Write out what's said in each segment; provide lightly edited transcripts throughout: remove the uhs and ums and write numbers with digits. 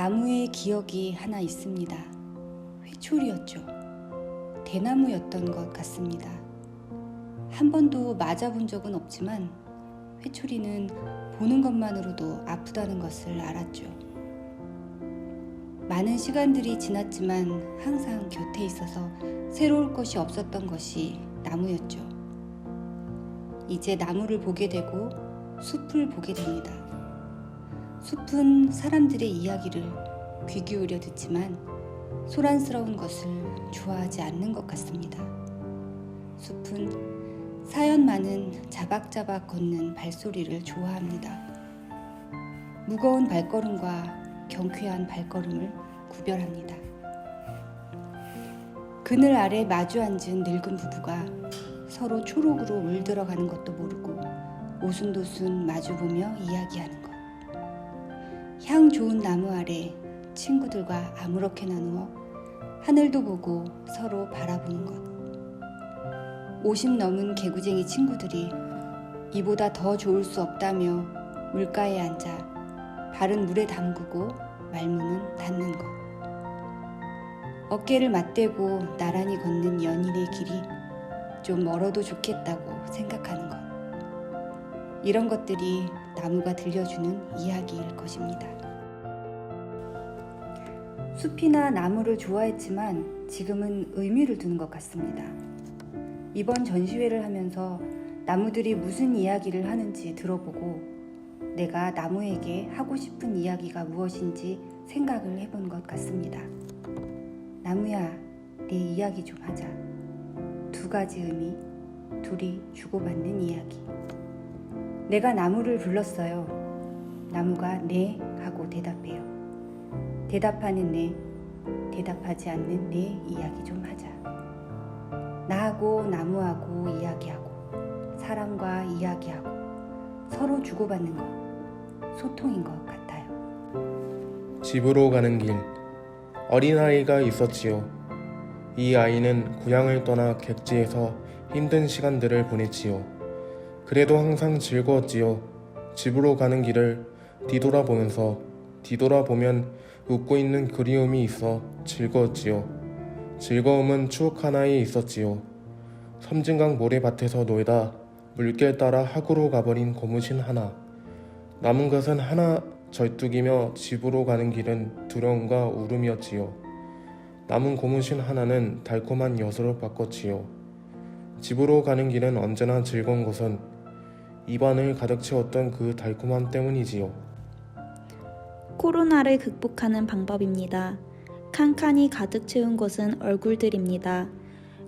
나무의 기억이 하나 있습니다. 회초리였죠. 대나무였던 것 같습니다. 한 번도 맞아본 적은 없지만 회초리는 보는 것만으로도 아프다는 것을 알았죠. 많은 시간들이 지났지만 항상 곁에 있어서 새로울 것이 없었던 것이 나무였죠. 이제 나무를 보게 되고 숲을 보게 됩니다. 숲은 사람들의 이야기를 귀 기울여 듣지만 소란스러운 것을 좋아하지 않는 것 같습니다. 숲은 사연 많은 자박자박 걷는 발소리를 좋아합니다. 무거운 발걸음과 경쾌한 발걸음을 구별합니다. 그늘 아래 마주 앉은 늙은 부부가 서로 초록으로 물들어가는 것도 모르고 오순도순 마주보며 이야기하는 것. 향 좋은 나무 아래 친구들과 아무렇게 나누어 하늘도 보고 서로 바라보는 것. 50 넘은 개구쟁이 친구들이 이보다 더 좋을 수 없다며 물가에 앉아 발은 물에 담그고 말문은 닫는 것. 어깨를 맞대고 나란히 걷는 연인의 길이 좀 멀어도 좋겠다고 생각하는 것. 이런 것들이 나무가 들려주는 이야기일 것입니다. 숲이나 나무를 좋아했지만 지금은 의미를 두는 것 같습니다. 이번 전시회를 하면서 나무들이 무슨 이야기를 하는지 들어보고 내가 나무에게 하고 싶은 이야기가 무엇인지 생각을 해본 것 같습니다. 나무야, 내 이야기 좀 하자. 두 가지 의미, 둘이 주고받는 이야기. 내가 나무를 불렀어요. 나무가 네 하고 대답해요. 대답하는 네, 대답하지 않는 내 이야기 좀 하자. 나하고 나무하고 이야기하고 사람과 이야기하고 서로 주고받는 것, 소통인 것 같아요. 집으로 가는 길, 어린아이가 있었지요. 이 아이는 고향을 떠나 객지에서 힘든 시간들을 보냈지요. 그래도 항상 즐거웠지요. 집으로 가는 길을 뒤돌아보면 웃고 있는 그리움이 있어 즐거웠지요. 즐거움은 추억 하나에 있었지요. 섬진강 모래밭에서 놀다 물길 따라 학으로 가버린 고무신 하나. 남은 것은 하나 절뚝이며 집으로 가는 길은 두려움과 울음이었지요. 남은 고무신 하나는 달콤한 엿으로 바꿨지요. 집으로 가는 길은 언제나 즐거운 것은 입안을 가득 채웠던 그 달콤함 때문이지요. 코로나를 극복하는 방법입니다. 칸칸이 가득 채운 곳은 얼굴들입니다.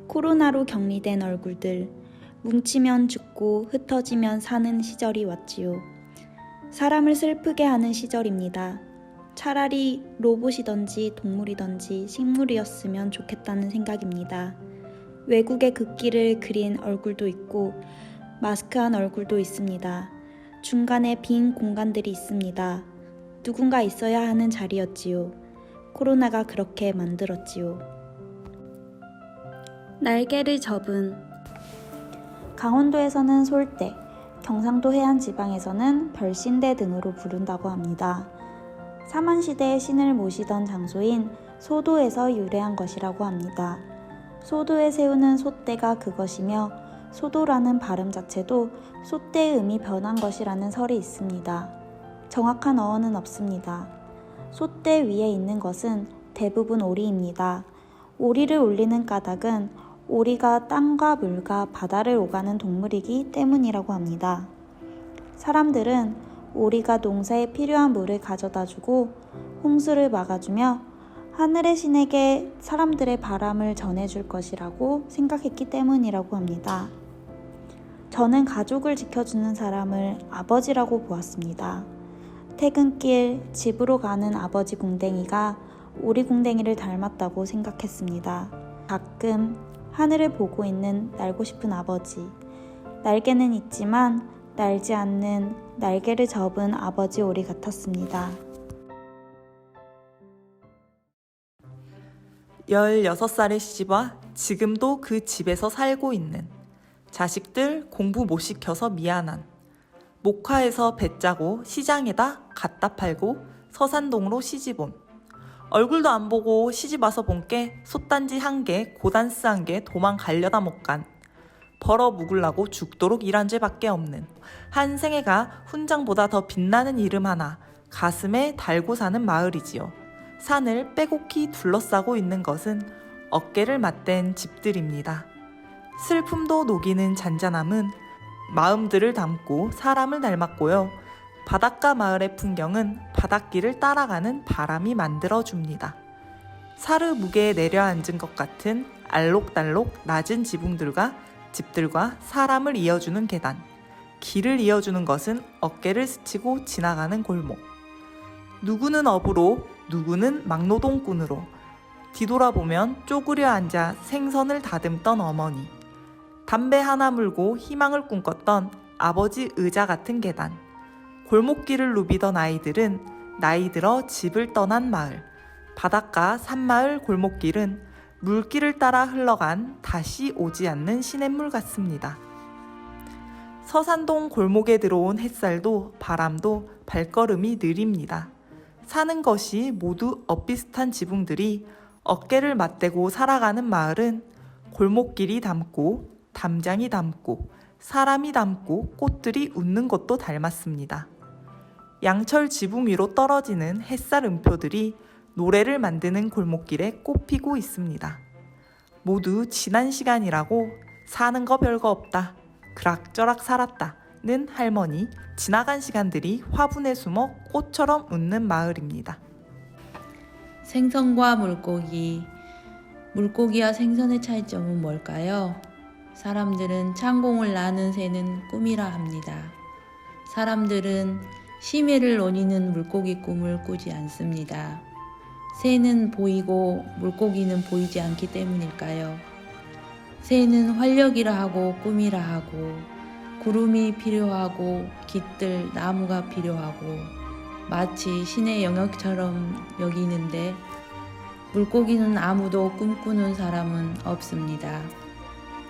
코로나로 격리된 얼굴들, 뭉치면 죽고 흩어지면 사는 시절이 왔지요. 사람을 슬프게 하는 시절입니다. 차라리 로봇이던지 동물이던지 식물이었으면 좋겠다는 생각입니다. 외국의 극기를 그린 얼굴도 있고 마스크한 얼굴도 있습니다. 중간에 빈 공간들이 있습니다. 누군가 있어야 하는 자리였지요. 코로나가 그렇게 만들었지요. 날개를 접은 강원도에서는 솔대, 경상도 해안 지방에서는 별신대 등으로 부른다고 합니다. 삼원시대의 신을 모시던 장소인 소도에서 유래한 것이라고 합니다. 소도에 세우는 솥대가 그것이며 소도라는 발음 자체도 솥대의 음이 변한 것이라는 설이 있습니다. 정확한 어원은 없습니다. 솥대 위에 있는 것은 대부분 오리입니다. 오리를 올리는 까닭은 오리가 땅과 물과 바다를 오가는 동물이기 때문이라고 합니다. 사람들은 오리가 농사에 필요한 물을 가져다주고 홍수를 막아주며 하늘의 신에게 사람들의 바람을 전해줄 것이라고 생각했기 때문이라고 합니다. 저는 가족을 지켜주는 사람을 아버지라고 보았습니다. 퇴근길 집으로 가는 아버지 궁뎅이가 우리 궁뎅이를 닮았다고 생각했습니다. 가끔 하늘을 보고 있는 날고 싶은 아버지. 날개는 있지만 날지 않는 날개를 접은 아버지 오리 같았습니다. 16살에 시집와 지금도 그 집에서 살고 있는 자식들 공부 못 시켜서 미안한 목화에서 배 짜고 시장에다 갖다 팔고 서산동으로 시집온 얼굴도 안 보고 시집 와서 본 게 솥단지 1개 고단스 1개 도망가려다 못 간 벌어 묵으려고 죽도록 일한 죄밖에 없는 한 생애가 훈장보다 더 빛나는 이름 하나 가슴에 달고 사는 마을이지요. 산을 빼곡히 둘러싸고 있는 것은 어깨를 맞댄 집들입니다. 슬픔도 녹이는 잔잔함은 마음들을 담고 사람을 닮았고요. 바닷가 마을의 풍경은 바닷길을 따라가는 바람이 만들어줍니다. 사르 무게에 내려앉은 것 같은 알록달록 낮은 집들과 사람을 이어주는 계단, 길을 이어주는 것은 어깨를 스치고 지나가는 골목. 누구는 업으로, 누구는 막노동꾼으로, 뒤돌아보면 쪼그려 앉아 생선을 다듬던 어머니, 담배 하나 물고 희망을 꿈꿨던 아버지 의자 같은 계단, 골목길을 누비던 아이들은 나이 들어 집을 떠난 마을, 바닷가 산마을 골목길은 물길을 따라 흘러간 다시 오지 않는 시냇물 같습니다. 서산동 골목에 들어온 햇살도 바람도 발걸음이 느립니다. 사는 것이 모두 엇비슷한 지붕들이 어깨를 맞대고 살아가는 마을은 골목길이 닮고 담장이 닮고 사람이 닮고 꽃들이 웃는 것도 닮았습니다. 양철 지붕 위로 떨어지는 햇살 음표들이 노래를 만드는 골목길에 꽃피고 있습니다. 모두 지난 시간이라고 사는 거 별거 없다. 그락저락 살았다는 할머니, 지나간 시간들이 화분에 숨어 꽃처럼 웃는 마을입니다. 생선과 물고기, 물고기와 생선의 차이점은 뭘까요? 사람들은 창공을 나는 새는 꿈이라 합니다. 사람들은 심해를 노리는 물고기 꿈을 꾸지 않습니다. 새는 보이고 물고기는 보이지 않기 때문일까요? 새는 활력이라 하고 꿈이라 하고 구름이 필요하고 깃들 나무가 필요하고 마치 신의 영역처럼 여기는데 물고기는 아무도 꿈꾸는 사람은 없습니다.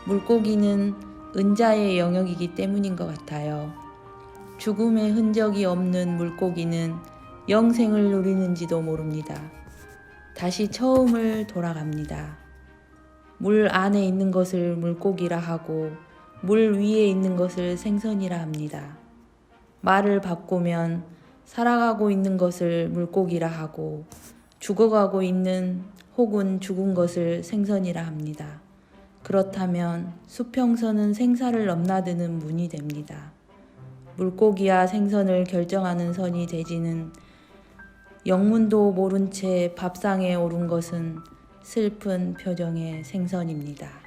물고기는 은자의 영역이기 때문인 것 같아요. 죽음의 흔적이 없는 물고기는 영생을 누리는지도 모릅니다. 다시 처음을 돌아갑니다. 물 안에 있는 것을 물고기라 하고 물 위에 있는 것을 생선이라 합니다. 말을 바꾸면 살아가고 있는 것을 물고기라 하고 죽어가고 있는 혹은 죽은 것을 생선이라 합니다. 그렇다면 수평선은 생사를 넘나드는 문이 됩니다. 물고기와 생선을 결정하는 선이 되지는 영문도 모른 채 밥상에 오른 것은 슬픈 표정의 생선입니다.